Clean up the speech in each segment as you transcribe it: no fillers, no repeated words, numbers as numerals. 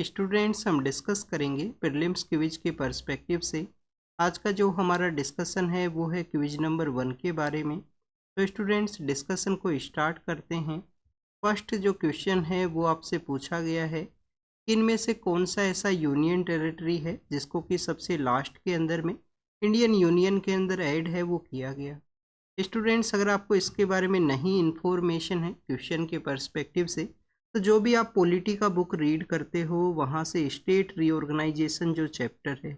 Students, हम discuss करेंगे prelims quiz के पर्सपेक्टिव से। आज का जो हमारा डिस्कशन है वो है क्विज नंबर 1 के बारे में। तो स्टूडेंट्स, डिस्कशन को स्टार्ट करते हैं। फर्स्ट जो क्वेश्चन है वो आपसे पूछा गया है, इनमें से कौन सा ऐसा यूनियन टेरिटरी है जिसको कि सबसे लास्ट के अंदर में इंडियन यूनियन के अंदर ऐड है वो किया गया। स्टूडेंट्स, अगर आपको इसके बारे में नहीं इन्फॉर्मेशन है क्वेश्चन के पर्सपेक्टिव से, तो जो भी आप पॉलिटी का बुक रीड करते हो वहाँ से स्टेट रीऑर्गेनाइजेशन जो चैप्टर है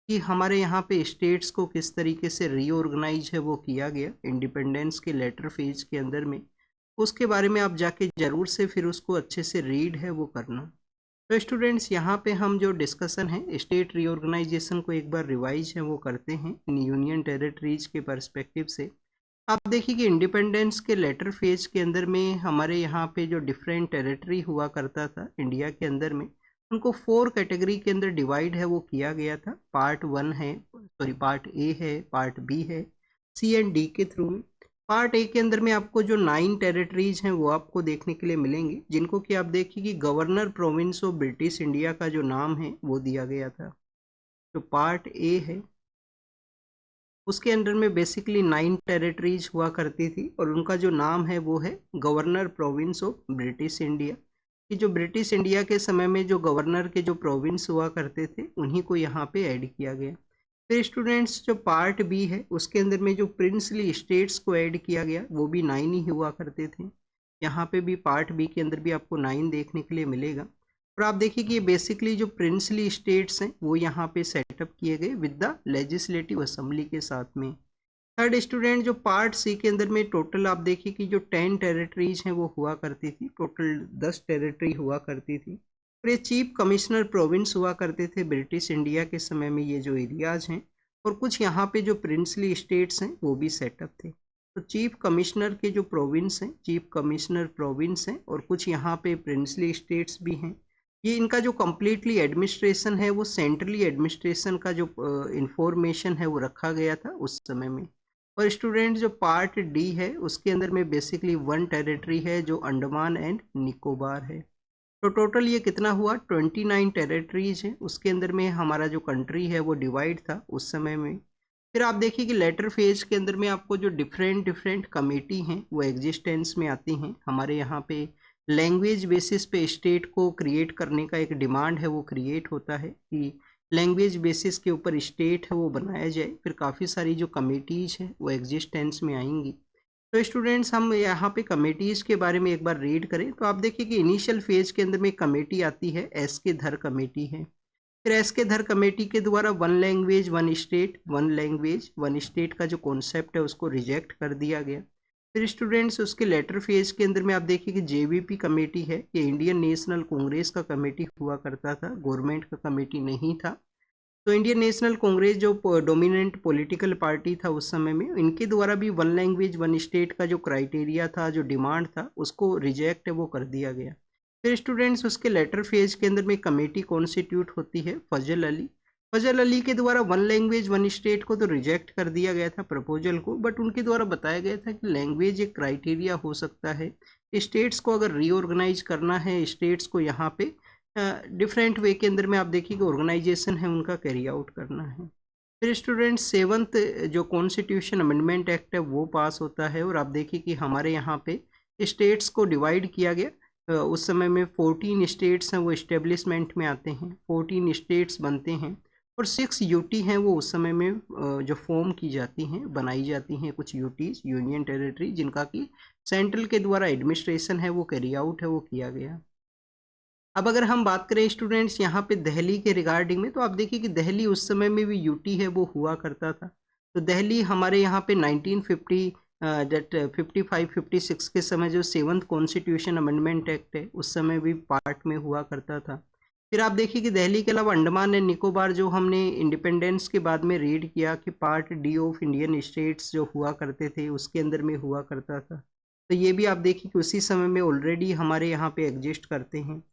कि हमारे यहाँ पे स्टेट्स को किस तरीके से रीऑर्गेनाइज है वो किया गया इंडिपेंडेंस के लेटर फेज के अंदर में, उसके बारे में आप जाके ज़रूर से फिर उसको अच्छे से रीड है वो करना। तो स्टूडेंट्स, यहाँ पे हम जो डिस्कशन है स्टेट रीऑर्गेनाइजेशन को एक बार रिवाइज है वो करते हैं इन यूनियन टेरिटरीज के पर्सपेक्टिव से। आप देखिए कि इंडिपेंडेंस के लेटर फेज के अंदर में हमारे यहाँ पे जो डिफरेंट टेरिटरी हुआ करता था इंडिया के अंदर में, उनको 4 कैटेगरी के अंदर डिवाइड है वो किया गया था। पार्ट ए है, पार्ट बी है, सी एंड डी के थ्रू में। पार्ट ए के अंदर में आपको जो 9 टेरिटरीज हैं वो आपको देखने के लिए मिलेंगी, जिनको कि आप देखिए कि governor province of British India का जो नाम है वो दिया गया था। तो पार्ट ए है, उसके अंडर में बेसिकली 9 टेरिटरीज हुआ करती थी और उनका जो नाम है वो है governor province of British India. कि जो ब्रिटिश इंडिया के समय में जो गवर्नर के जो प्रोविंस हुआ करते थे उन्हीं को यहाँ पे ऐड किया गया। फिर स्टूडेंट्स, जो पार्ट बी है उसके अंदर में जो प्रिंसली स्टेट्स को ऐड किया गया वो भी 9 ही हुआ करते थे। यहाँ पे भी पार्ट बी के अंदर भी आपको 9 देखने के लिए मिलेगा। और आप देखिए कि ये बेसिकली जो प्रिंसली स्टेट्स हैं वो यहाँ पे सेटअप किए गए विद द लेजिस्लेटिव असेंबली के साथ में। थर्ड स्टूडेंट, जो पार्ट सी के अंदर में टोटल आप देखिए कि जो 10 टेरिटरीज हैं वो हुआ करती थी, टोटल 10 टेरिटरी हुआ करती थी। और ये चीफ कमिश्नर प्रोविंस हुआ करते थे ब्रिटिश इंडिया के समय में, ये जो एरियाज हैं। और कुछ यहाँ पे जो प्रिंसली स्टेट्स हैं वो भी सेटअप थे। तो चीफ कमिश्नर के जो प्रोविंस हैं, चीफ कमिश्नर प्रोविंस हैं, और कुछ यहाँ पे प्रिंसली स्टेट्स भी हैं। ये इनका जो कम्प्लीटली एडमिनिस्ट्रेशन है वो सेंट्रली एडमिनिस्ट्रेशन का जो इंफॉर्मेशन है वो रखा गया था उस समय में। और स्टूडेंट, जो पार्ट डी है उसके अंदर में बेसिकली 1 टेरिटरी है जो अंडमान एंड निकोबार है। तो टोटल ये कितना हुआ, 29 टेरिटरीज है। उसके अंदर में हमारा जो कंट्री है वो डिवाइड था उस समय में। फिर आप देखिए कि लेटर फेज के अंदर में आपको जो डिफरेंट कमेटी हैं वो एग्जिस्टेंस में आती हैं। हमारे यहाँ पे लैंग्वेज बेसिस पे स्टेट को क्रिएट करने का एक डिमांड है वो क्रिएट होता है कि लैंग्वेज बेसिस के ऊपर स्टेट है वो बनाया जाए। फिर काफ़ी सारी जो कमेटीज़ हैं वो एग्जिस्टेंस में आएंगी। तो स्टूडेंट्स, हम यहाँ पे कमेटीज़ के बारे में एक बार रीड करें तो आप देखिए कि इनिशियल फेज के अंदर में एक कमेटी आती है, एस के धर कमेटी है। फिर एस के धर कमेटी के द्वारा 1 लैंग्वेज 1 स्टेट, 1 लैंग्वेज 1 स्टेट का जो कॉन्सेप्ट है उसको रिजेक्ट कर दिया गया। फिर स्टूडेंट्स, उसके लेटर फेज के अंदर में आप देखिए कि जेवीपी कमेटी है, ये इंडियन नेशनल कांग्रेस का कमेटी हुआ करता था, गवर्नमेंट का कमेटी नहीं था। तो इंडियन नेशनल कांग्रेस जो डोमिनेंट पॉलिटिकल पार्टी था उस समय में, इनके द्वारा भी 1 लैंग्वेज 1 स्टेट का जो क्राइटेरिया था, जो डिमांड था, उसको रिजेक्ट वो कर दिया गया। फिर स्टूडेंट्स, उसके लेटर फेज के अंदर में कमेटी कॉन्स्टिट्यूट होती है फजल अली। फजल अली के द्वारा 1 लैंग्वेज 1 स्टेट को तो रिजेक्ट कर दिया गया था प्रपोजल को, बट उनके द्वारा बताया गया था कि लैंग्वेज एक क्राइटेरिया हो सकता है। स्टेट्स को अगर रीऑर्गेनाइज करना है, स्टेट्स को यहाँ पे डिफरेंट वे के अंदर में आप देखिए कि ऑर्गेनाइजेशन है उनका कैरी आउट करना है। फिर स्टूडेंट, 7th जो कॉन्स्टिट्यूशन अमेंडमेंट एक्ट है वो पास होता है। और आप देखिए कि हमारे यहाँ पे स्टेट्स को डिवाइड किया गया। उस समय में 14 स्टेट्स हैं वो इस्टेब्लिशमेंट में आते हैं, 14 स्टेट्स बनते हैं। और 6 यूटी हैं वो उस समय में जो फॉर्म की जाती हैं, बनाई जाती हैं कुछ यूटीज, यूनियन टेरिटरी, जिनका कि सेंट्रल के द्वारा एडमिनिस्ट्रेशन है वो कैरी आउट है वो किया गया। अब अगर हम बात करें स्टूडेंट्स यहाँ पे दिल्ली के रिगार्डिंग में, तो आप देखिए कि दिल्ली उस समय में भी यूटी है वो हुआ करता था। तो दिल्ली हमारे यहाँ पे 1950 55-56 के समय जो 7th कॉन्स्टिट्यूशन अमेंडमेंट एक्ट है उस समय भी पार्ट में हुआ करता था। फिर आप देखिए कि दिल्ली के अलावा अंडमान एंड निकोबार जो हमने इंडिपेंडेंस के बाद में रीड किया कि part D of Indian states जो हुआ करते थे उसके अंदर में हुआ करता था। तो ये भी आप देखिए कि उसी समय में ऑलरेडी हमारे यहाँ पे एग्जिस्ट करते हैं।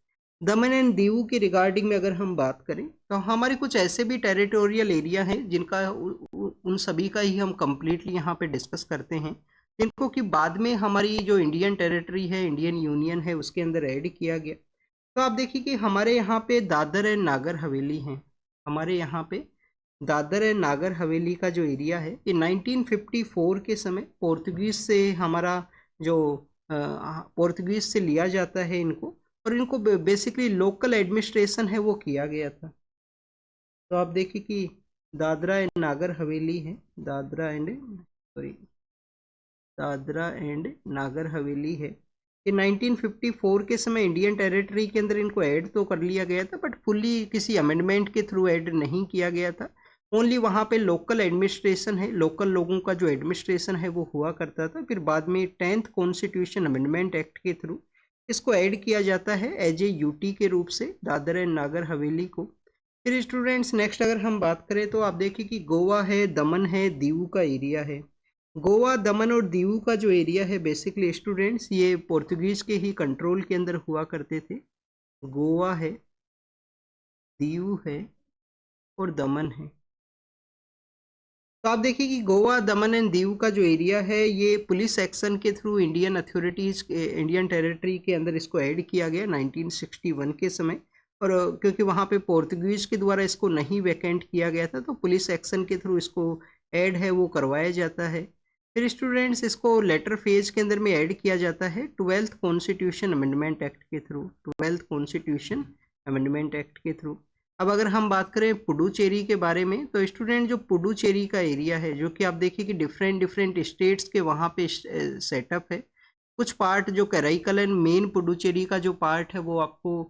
दमन एंड दीव की रिगार्डिंग में अगर हम बात करें तो हमारे कुछ ऐसे भी टेरिटोरियल एरिया हैं जिनका उन सभी का ही हम कम्प्लीटली यहाँ पे डिस्कस करते हैं, जिनको कि बाद में हमारी जो इंडियन टेरिटरी है, इंडियन यूनियन है, उसके अंदर ऐड किया गया। तो आप देखिए कि हमारे यहाँ पे दादर एंड नागर हवेली हैं। हमारे यहाँ पे दादर एंड नागर हवेली का जो एरिया है ये 1954 के समय पोर्तुगीज से हमारा जो पोर्तुगीज से लिया जाता है इनको, और इनको बेसिकली लोकल एडमिनिस्ट्रेशन है वो किया गया था। तो आप देखिए कि दादरा एंड नागर हवेली है, दादरा एंड नागर हवेली है। ये 1954 के समय इंडियन टेरिटरी के अंदर इनको ऐड तो कर लिया गया था, बट फुल्ली किसी अमेंडमेंट के थ्रू ऐड नहीं किया गया था। ओनली वहाँ पे लोकल एडमिनिस्ट्रेशन है, लोकल लोगों का जो एडमिनिस्ट्रेशन है वो हुआ करता था। फिर बाद में 10th कॉन्स्टिट्यूशन अमेंडमेंट एक्ट के थ्रू इसको ऐड किया जाता है एज ए यूटी के रूप से, दादर एंड नागर हवेली को। फिर स्टूडेंट्स नेक्स्ट अगर हम बात करें तो आप देखिए कि गोवा है, दमन है, दीव का एरिया है। गोवा, दमन और दीव का जो एरिया है बेसिकली स्टूडेंट्स ये पोर्तुगीज के ही कंट्रोल के अंदर हुआ करते थे। गोवा है, दीव है और दमन है। तो आप देखिए कि गोवा, दमन एंड दीव का जो एरिया है ये पुलिस एक्शन के through Indian authorities, Indian territory के अंदर इसको ऐड किया गया 1961 के समय। और क्योंकि वहाँ पे पोर्तुगीज के द्वारा इसको नहीं वैकेंट किया गया था तो पुलिस एक्शन के थ्रू इसको ऐड है वो करवाया जाता है। फिर स्टूडेंट्स इसको लेटर फेज के अंदर में ऐड किया जाता है 12th कॉन्स्टिट्यूशन अमेंडमेंट एक्ट के through, 12th constitution amendment act के थ्रू। अब अगर हम बात करें पुडुचेरी के बारे में तो स्टूडेंट जो पुडुचेरी का एरिया है, जो कि आप देखिए कि डिफरेंट डिफरेंट स्टेट्स के वहाँ पे सेटअप है। कुछ पार्ट जो कराईकलन मेन पुडुचेरी का जो पार्ट है वो आपको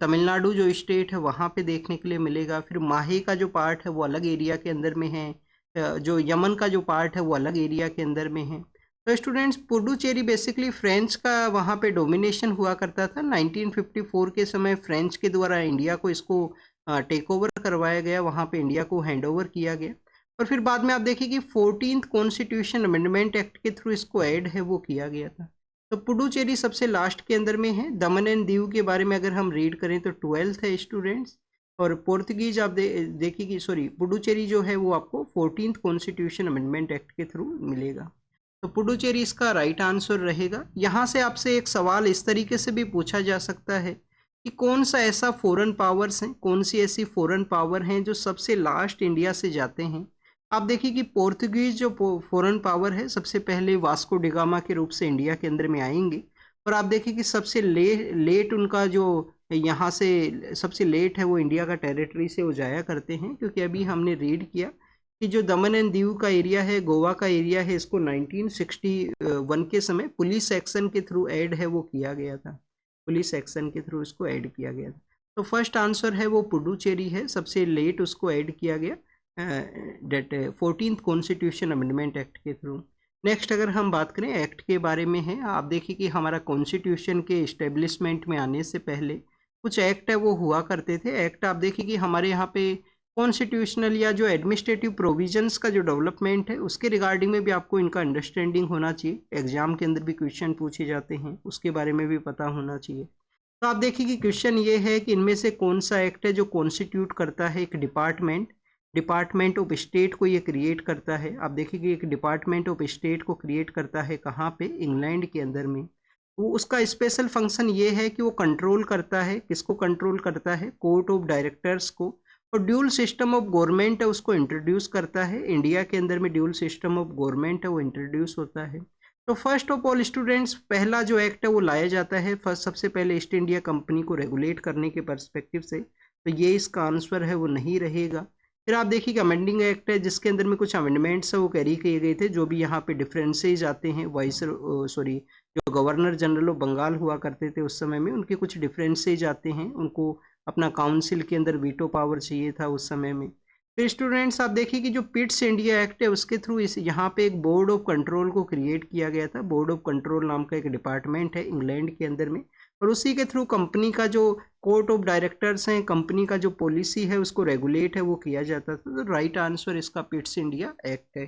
तमिलनाडु जो स्टेट है वहाँ पे देखने के लिए मिलेगा। फिर माहे का जो पार्ट है वो अलग एरिया के अंदर में है, जो यमन का जो पार्ट है वो अलग एरिया के अंदर में है। तो स्टूडेंट्स पुडुचेरी बेसिकली फ्रेंच का वहाँ पे डोमिनेशन हुआ करता था। 1954 के समय फ्रेंच के द्वारा इंडिया को इसको टेक ओवर करवाया गया, वहाँ पे इंडिया को हैंड ओवर किया गया। और फिर बाद में आप देखिए कि 14th कॉन्स्टिट्यूशन अमेंडमेंट एक्ट के थ्रू इसको ऐड है वो किया गया था। तो पुडुचेरी सबसे लास्ट के अंदर में है। दमन एंड दीव के बारे में अगर हम रीड करें तो 12th है स्टूडेंट्स। और पोर्तुगीज आप देखिए कि सॉरी पुडुचेरी जो है वो आपको 14th कॉन्स्टिट्यूशन अमेंडमेंट एक्ट के थ्रू मिलेगा। तो पुडुचेरी इसका राइट आंसर रहेगा। यहाँ से आपसे एक सवाल इस तरीके से भी पूछा जा सकता है कि कौन सा ऐसा फॉरेन पावर्स हैं, कौन सी ऐसी फॉरेन पावर हैं जो सबसे लास्ट इंडिया से जाते हैं। आप देखिए कि पोर्तुगीज जो फॉरेन पावर है सबसे पहले वास्को डिगामा के रूप से इंडिया के अंदर में आएंगे। और आप देखिए कि सबसे लेट उनका जो यहाँ से सबसे लेट है वो इंडिया का टेरिटरी से वो जाया करते हैं, क्योंकि अभी हमने रीड किया कि जो दमन एंड दीव का एरिया है, गोवा का एरिया है, इसको 1961 के समय पुलिस एक्शन के थ्रू ऐड है वो किया गया था, पुलिस एक्शन के थ्रू इसको ऐड किया गया था। तो फर्स्ट आंसर है वो पुडुचेरी है, सबसे लेट उसको ऐड किया गया date 14th constitution amendment act के थ्रू। नेक्स्ट अगर हम बात करें एक्ट के बारे में है, आप देखिए कि हमारा कॉन्स्टिट्यूशन के इस्टेब्लिशमेंट में आने से पहले कुछ एक्ट है वो हुआ करते थे। एक्ट आप देखिए कि हमारे यहाँ पे कॉन्स्टिट्यूशनल या जो एडमिनिस्ट्रेटिव प्रोविजंस का जो डेवलपमेंट है उसके रिगार्डिंग में भी आपको इनका अंडरस्टैंडिंग होना चाहिए। एग्जाम के अंदर भी क्वेश्चन पूछे जाते हैं, उसके बारे में भी पता होना चाहिए। तो आप देखिए कि क्वेश्चन ये है कि इनमें से कौन सा एक्ट है जो कॉन्स्टिट्यूट करता है एक डिपार्टमेंट ऑफ स्टेट को ये क्रिएट करता है। आप देखिए कि एक डिपार्टमेंट ऑफ स्टेट को क्रिएट करता है कहाँ पे, इंग्लैंड के अंदर में। वो उसका स्पेशल फंक्शन ये है कि वो कंट्रोल करता है, किसको कंट्रोल करता है, कोर्ट ऑफ डायरेक्टर्स को। और ड्यूल सिस्टम ऑफ गवर्नमेंट है उसको इंट्रोड्यूस करता है, इंडिया के अंदर में ड्यूल सिस्टम ऑफ गवर्नमेंट है वो इंट्रोड्यूस होता है। तो फर्स्ट ऑफ ऑल स्टूडेंट्स पहला जो एक्ट है वो लाया जाता है फर्स्ट सबसे पहले ईस्ट इंडिया कंपनी को रेगुलेट करने के पर्सपेक्टिव से, तो ये इसका आंसर है वो नहीं रहेगा। फिर आप देखिए कि अमेंडिंग एक्ट है जिसके अंदर में कुछ अमेंडमेंट्स है वो कैरी किए गए थे, जो भी यहाँ पे डिफरेंसेज आते हैं जो गवर्नर जनरल ऑफ बंगाल हुआ करते थे उस समय में, उनके कुछ डिफरेंसेज आते हैं, उनको अपना काउंसिल के अंदर वीटो पावर चाहिए था उस समय में। फिर स्टूडेंट्स आप देखिए कि जो पिट्स इंडिया एक्ट है उसके थ्रू इस यहाँ पे एक बोर्ड ऑफ कंट्रोल को क्रिएट किया गया था। बोर्ड ऑफ कंट्रोल नाम का एक डिपार्टमेंट है इंग्लैंड के अंदर में, और उसी के थ्रू कंपनी का जो कोर्ट ऑफ डायरेक्टर्स हैं, कंपनी का जो पॉलिसी है उसको रेगुलेट है वो किया जाता था। तो राइट आंसर इसका पिट्स इंडिया एक्ट है।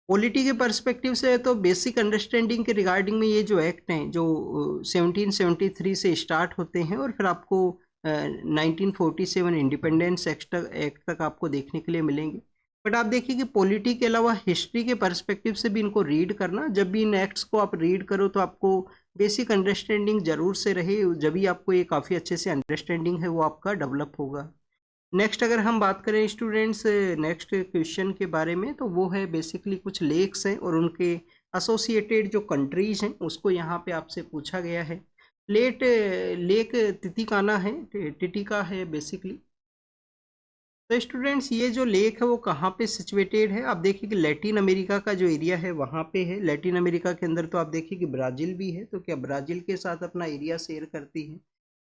पॉलिटी के पर्सपेक्टिव से तो बेसिक अंडरस्टैंडिंग के रिगार्डिंग में ये जो एक्ट हैं जो 1773 से स्टार्ट होते हैं और फिर आपको 1947 इंडिपेंडेंस एक्ट तक आपको देखने के लिए मिलेंगे। बट आप देखिए कि पॉलिटी के अलावा हिस्ट्री के पर्सपेक्टिव से भी इनको रीड करना, जब भी इन एक्ट्स को आप रीड करो तो आपको बेसिक अंडरस्टैंडिंग जरूर से रहे, जब भी आपको ये काफ़ी अच्छे से अंडरस्टैंडिंग है वो आपका डेवलप होगा। नेक्स्ट अगर हम बात करें स्टूडेंट्स नेक्स्ट क्वेश्चन के बारे में, तो वो है बेसिकली कुछ लेक्स हैं और उनके एसोसिएटेड जो कंट्रीज हैं उसको यहाँ पे आपसे पूछा गया है। लेक तितिकाना है, टिटिका है बेसिकली। तो स्टूडेंट्स ये जो लेक है वो कहाँ पे सिचुएटेड है, आप देखिए कि लैटिन अमेरिका का जो एरिया है वहाँ पे है। लैटिन अमेरिका के अंदर तो आप देखिए कि ब्राज़ील भी है, तो क्या ब्राज़ील के साथ अपना एरिया शेयर करती है।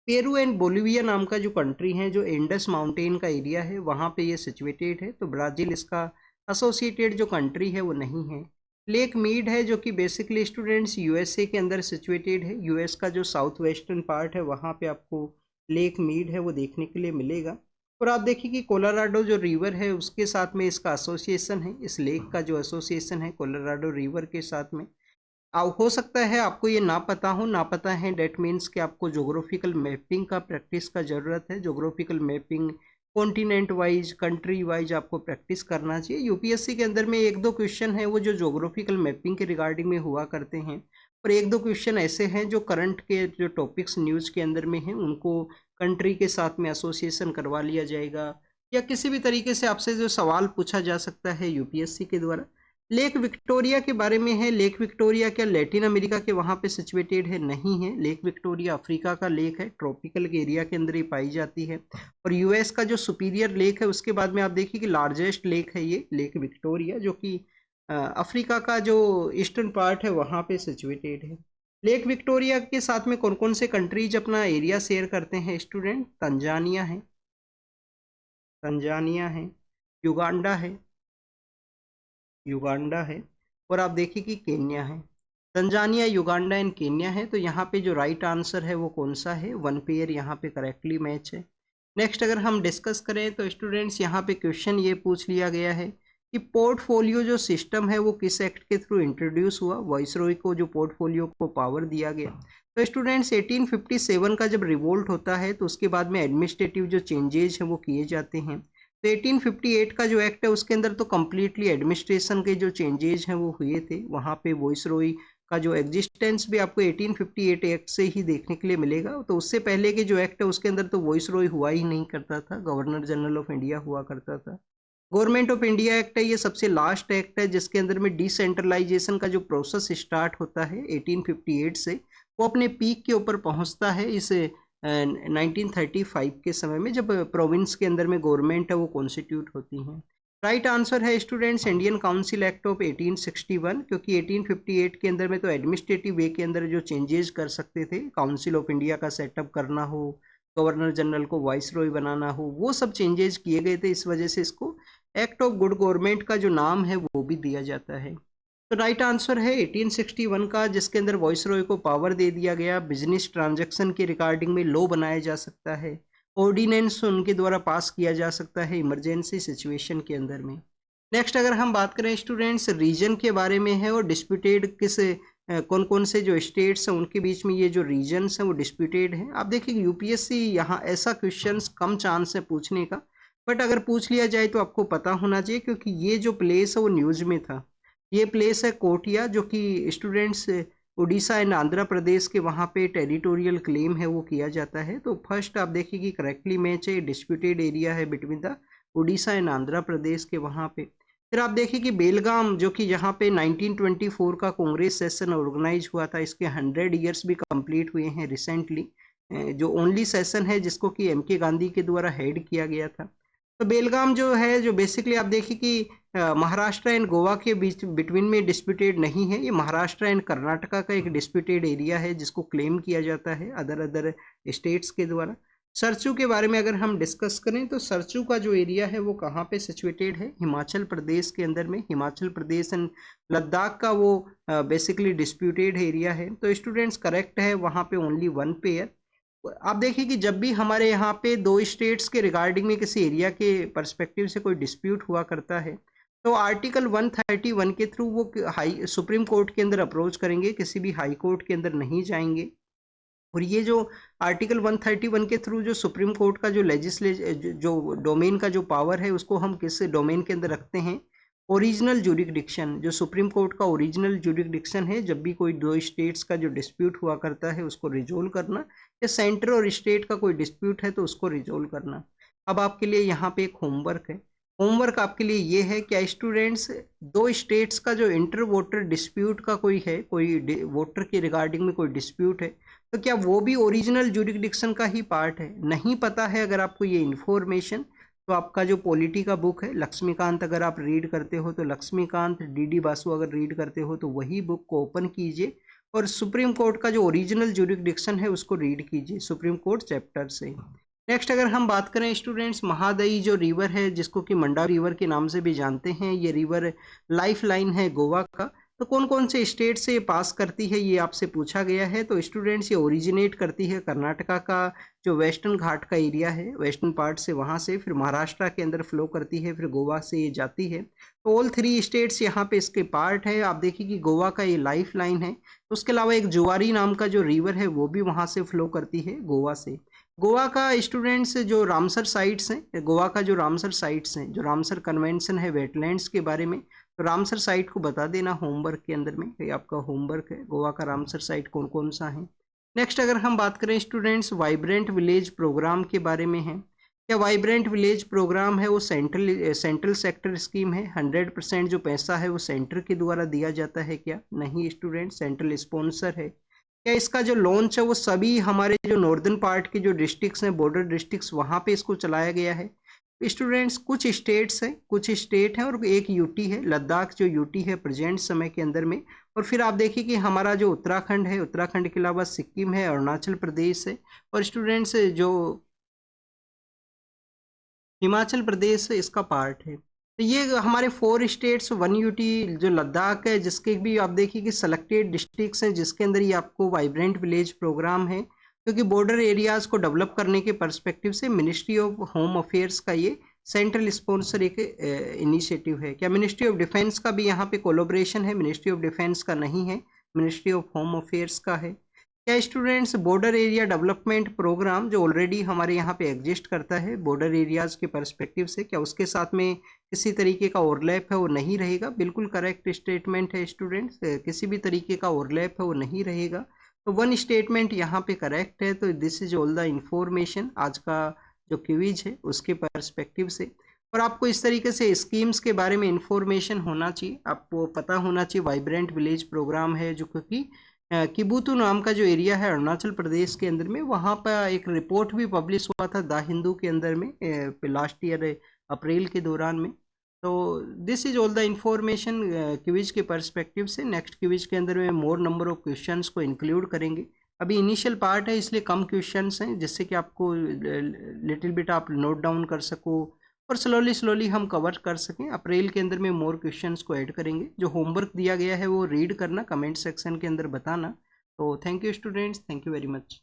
पेरू एंड बोलिविया नाम का जो कंट्री है, जो इंडस माउंटेन का एरिया है वहाँ पे ये सिचुएटेड है, तो ब्राज़ील इसका एसोसिएटेड जो कंट्री है वो नहीं है। लेक मीड है जो कि बेसिकली स्टूडेंट्स यूएसए के अंदर सिचुएटेड है। यूएस का जो साउथ वेस्टर्न पार्ट है वहाँ पे आपको लेक मीड है वो देखने के लिए मिलेगा। और आप देखिए कि कोलोराडो जो रिवर है उसके साथ में इसका एसोसिएशन है, इस लेक का जो एसोसिएशन है कोलोराडो रिवर के साथ में। हो सकता है आपको ये ना पता हो, ना पता है डेट मीन्स कि आपको जोग्राफिकल मैपिंग का प्रैक्टिस का ज़रूरत है। Geographical mapping continent wise, country wise आपको प्रैक्टिस करना चाहिए। यूपीएससी के अंदर में एक दो क्वेश्चन है वो जो जोग्राफिकल मैपिंग के रिगार्डिंग में हुआ करते हैं, और एक दो क्वेश्चन ऐसे हैं जो करंट के जो टॉपिक्स न्यूज़ के अंदर में हैं उनको कंट्री के साथ में एसोसिएशन करवा लिया जाएगा, या किसी भी तरीके से आपसे जो सवाल पूछा जा सकता है यूपीएससी के द्वारा। लेक विक्टोरिया के बारे में है। लेक विक्टोरिया क्या लैटिन अमेरिका के वहाँ पे सिचुएटेड है? नहीं है। लेक विक्टोरिया अफ्रीका का लेक है, ट्रॉपिकल के एरिया के अंदर ही पाई जाती है। और यूएस का जो सुपीरियर लेक है उसके बाद में आप देखिए कि लार्जेस्ट लेक है ये लेक विक्टोरिया, जो कि अफ्रीका का जो ईस्टर्न पार्ट है वहाँ पे सिचुएटेड है। लेक विक्टोरिया के साथ में कौन कौन से कंट्रीज अपना एरिया शेयर करते हैं स्टूडेंट? तंजानिया है, तंजानिया है, युगांडा है, युगांडा है, और आप देखिए कि केन्या है। तंजानिया, युगांडा एंड केन्या है। तो यहाँ पे जो राइट आंसर है वो कौन सा है? वन पेयर यहाँ पे करेक्टली मैच है। नेक्स्ट अगर हम डिस्कस करें तो स्टूडेंट्स यहाँ पे क्वेश्चन ये पूछ लिया गया है कि पोर्टफोलियो जो सिस्टम है वो किस एक्ट के थ्रू इंट्रोड्यूस हुआ? वाइसरॉय को जो पोर्टफोलियो को पावर दिया गया। तो स्टूडेंट्स 1857 का जब रिवोल्ट होता है तो उसके बाद में एडमिनिस्ट्रेटिव जो चेंजेज हैं वो किए जाते हैं। तो 1858 का जो एक्ट है उसके अंदर तो कम्प्लीटली एडमिनिस्ट्रेशन के जो चेंजेज हैं वो हुए थे। वहाँ पे वॉइसरॉय का जो एग्जिस्टेंस भी आपको 1858 एक्ट से ही देखने के लिए मिलेगा। तो उससे पहले के जो एक्ट है उसके अंदर तो वॉइसरॉय हुआ ही नहीं करता था, गवर्नर जनरल ऑफ इंडिया हुआ करता था। गवर्नमेंट ऑफ इंडिया एक्ट है, ये सबसे लास्ट एक्ट है जिसके अंदर में डिसेंट्रलाइजेशन का जो प्रोसेस स्टार्ट होता है 1858 से, वो अपने पीक के ऊपर पहुंचता है इस 1935 के समय में, जब प्रोविंस के अंदर में गवर्नमेंट है वो कॉन्स्टिट्यूट होती हैं। राइट आंसर है students Indian council act of 1861, क्योंकि 1858 के अंदर में तो एडमिनिस्ट्रेटिव वे के अंदर जो चेंजेस कर सकते थे, काउंसिल ऑफ इंडिया का सेटअप करना हो, गवर्नर जनरल को वाइसरॉय बनाना हो, वो सब चेंजेस किए गए थे। इस वजह से इसको एक्ट ऑफ गुड गवर्नमेंट का जो नाम है वो भी दिया जाता है। तो राइट आंसर है 1861 का, जिसके अंदर वॉइसरॉय को पावर दे दिया गया, बिजनेस ट्रांजैक्शन के रिगार्डिंग में लॉ बनाया जा सकता है, ऑर्डिनेंस उनके द्वारा पास किया जा सकता है इमरजेंसी सिचुएशन के अंदर में। नेक्स्ट अगर हम बात करें स्टूडेंट्स रीजन के बारे में है, और डिस्प्यूटेड किस कौन कौन से जो स्टेट्स हैं उनके बीच में ये जो रीजन्स हैं वो डिस्प्यूटेड हैं। आप देखिए यूपीएससी यहाँ ऐसा क्वेश्चंस कम चांस है पूछने का, बट अगर पूछ लिया जाए तो आपको पता होना चाहिए, क्योंकि ये जो प्लेस है वो न्यूज़ में था। ये प्लेस है कोटिया, जो कि स्टूडेंट्स उड़ीसा एंड आंध्र प्रदेश के वहाँ पे टेरिटोरियल क्लेम है वो किया जाता है। तो फर्स्ट आप देखिए कि करेक्टली मैच है, डिस्प्यूटेड एरिया है between the Orissa and Andhra Pradesh के वहाँ पे। फिर आप देखिए कि बेलगाम, जो कि यहाँ पे 1924 का कांग्रेस सेशन ऑर्गेनाइज हुआ था, इसके 100 ईयर्स भी कंप्लीट हुए हैं रिसेंटली, जो ओनली सेशन है जिसको कि एम के गांधी के द्वारा हेड किया गया था। तो बेलगाम जो है, जो बेसिकली आप देखिए कि महाराष्ट्र एंड गोवा के बीच बिटवीन में डिस्प्यूटेड नहीं है, ये महाराष्ट्र एंड कर्नाटका का एक डिस्प्यूटेड एरिया है जिसको क्लेम किया जाता है अदर स्टेट्स के द्वारा। सरचू के बारे में अगर हम डिस्कस करें तो सरचू का जो एरिया है वो कहाँ पे सिचुएटेड है? हिमाचल प्रदेश के अंदर में। हिमाचल प्रदेश एंड लद्दाख का वो बेसिकली डिस्प्यूटेड एरिया है। तो स्टूडेंट्स करेक्ट है वहाँ पे ओनली वन पेयर। आप देखिए कि जब भी हमारे यहाँ पे दो स्टेट्स के रिगार्डिंग में किसी एरिया के पर्सपेक्टिव से कोई डिस्प्यूट हुआ करता है, तो आर्टिकल 131 के थ्रू वो हाई सुप्रीम कोर्ट के अंदर अप्रोच करेंगे, किसी भी हाई कोर्ट के अंदर नहीं जाएंगे। और ये जो आर्टिकल 131 के थ्रू जो सुप्रीम कोर्ट का जो जो डोमेन का जो पावर है उसको हम किस डोमेन के अंदर रखते हैं, ओरिजिनल जुरिडिक्शन। जो सुप्रीम कोर्ट का ओरिजिनल जुरिडिक्शन है, जब भी कोई दो स्टेट्स का जो डिस्प्यूट हुआ करता है उसको रिजोल्व करना, या सेंटर और स्टेट का कोई डिस्प्यूट है तो उसको रिजोल्व करना। अब आपके लिए यहाँ पे एक होमवर्क है। होमवर्क आपके लिए ये है, क्या स्टूडेंट्स दो स्टेट्स का जो इंटर वोटर डिस्प्यूट का कोई है, कोई वोटर के रिगार्डिंग में कोई डिस्प्यूट है, तो क्या वो भी ओरिजिनल जुरिडिक्शन का ही पार्ट है? नहीं पता है अगर आपको ये इन्फॉर्मेशन, तो आपका जो पॉलिटी का बुक है लक्ष्मीकांत, अगर आप रीड करते हो तो लक्ष्मीकांत, डी बासु अगर रीड करते हो तो वही बुक को ओपन कीजिए और सुप्रीम कोर्ट का जो ओरिजिनल जुरिडिक्शन है उसको रीड कीजिए सुप्रीम कोर्ट चैप्टर से। नेक्स्ट अगर हम बात करें स्टूडेंट्स, महादई जो रिवर है, जिसको कि मंडा रिवर के नाम से भी जानते हैं, ये रिवर लाइफ लाइन है गोवा का। तो कौन कौन से स्टेट से ये पास करती है, ये आपसे पूछा गया है। तो स्टूडेंट्स ये ओरिजिनेट करती है कर्नाटका का जो वेस्टर्न घाट का एरिया है, वेस्टर्न पार्ट से, वहाँ से फिर महाराष्ट्र के अंदर फ्लो करती है, फिर गोवा से ये जाती है। तो ऑल थ्री स्टेट्स यहाँ पे इसके पार्ट है। आप देखिए कि गोवा का ये लाइफ लाइन है। उसके अलावा एक जुआरी नाम का जो रिवर है वो भी वहाँ से फ्लो करती है गोवा से। गोवा का स्टूडेंट्स जो रामसर साइट्स हैं, गोवा का जो रामसर साइट्स हैं, जो रामसर कन्वेंशन है वेटलैंड्स के बारे में, तो रामसर साइट को बता देना होमवर्क के अंदर में, ये आपका होमवर्क है, गोवा का रामसर साइट कौन कौन सा है। नेक्स्ट अगर हम बात करें स्टूडेंट्स वाइब्रेंट विलेज प्रोग्राम के बारे में है, क्या वाइब्रेंट विलेज प्रोग्राम है वो सेंट्रल सेक्टर स्कीम है? 100% जो पैसा है वो सेंटर के द्वारा दिया जाता है क्या? नहीं स्टूडेंट, सेंट्रल स्पॉन्सर है। क्या इसका जो लॉन्च है वो सभी हमारे जो नॉर्दर्न पार्ट के जो डिस्ट्रिक्ट्स हैं, बॉर्डर डिस्ट्रिक्ट्स, वहाँ पे इसको चलाया गया है? स्टूडेंट्स कुछ स्टेट्स हैं, कुछ स्टेट हैं और एक यूटी है, लद्दाख जो यूटी है प्रेजेंट समय के अंदर में। और फिर आप देखिए कि हमारा जो उत्तराखंड है, उत्तराखंड के अलावा सिक्किम है, अरुणाचल प्रदेश है, और स्टूडेंट्स जो हिमाचल प्रदेश इसका पार्ट है। तो ये हमारे 4 स्टेट्स, 1 यूटी जो लद्दाख है, जिसके भी आप देखिए कि सेलेक्टेड डिस्ट्रिक्ट्स हैं जिसके अंदर ये आपको वाइब्रेंट विलेज प्रोग्राम है, क्योंकि बॉर्डर एरियाज को डेवलप करने के पर्सपेक्टिव से मिनिस्ट्री ऑफ होम अफेयर्स का ये सेंट्रल स्पॉन्सर एक इनिशिएटिव है। क्या मिनिस्ट्री ऑफ डिफेंस का भी यहाँ पे कोलोब्रेशन है? मिनिस्ट्री ऑफ डिफेंस का नहीं है, मिनिस्ट्री ऑफ होम अफेयर्स का है। क्या students border area development programme जो ऑलरेडी हमारे यहाँ पे एग्जिस्ट करता है बॉर्डर एरियाज के पर्सपेक्टिव से, क्या उसके साथ में किसी तरीके का ओवरलैप है? वो नहीं रहेगा। बिल्कुल करेक्ट स्टेटमेंट है स्टूडेंट्स, किसी भी तरीके का ओवरलैप है वो नहीं रहेगा। तो 1 स्टेटमेंट यहाँ पे करेक्ट है। तो this is all the information आज का जो क्विज है उसके पर्सपेक्टिव से। और आपको इस तरीके से स्कीम्स के बारे में इंफॉर्मेशन होना चाहिए, आपको पता होना चाहिए वाइब्रेंट विलेज प्रोग्राम है जो क्योंकि किबुतु नाम का जो एरिया है अरुणाचल प्रदेश के अंदर में, वहाँ पर एक रिपोर्ट भी पब्लिश हुआ था द हिंदू के अंदर में लास्ट ईयर अप्रैल के दौरान में। तो this is all the information quiz के पर्सपेक्टिव से। नेक्स्ट क्विज के अंदर में मोर नंबर ऑफ क्वेश्चंस को इंक्लूड करेंगे। अभी इनिशियल पार्ट है इसलिए कम क्वेश्चंस हैं, जिससे कि आपको लिटिल बिट आप नोट डाउन कर सको और स्लोली हम कवर कर सकें। अप्रैल के अंदर में मोर क्वेश्चंस को ऐड करेंगे। जो होमवर्क दिया गया है वो रीड करना, कमेंट सेक्शन के अंदर बताना। तो thank you students, thank you very much.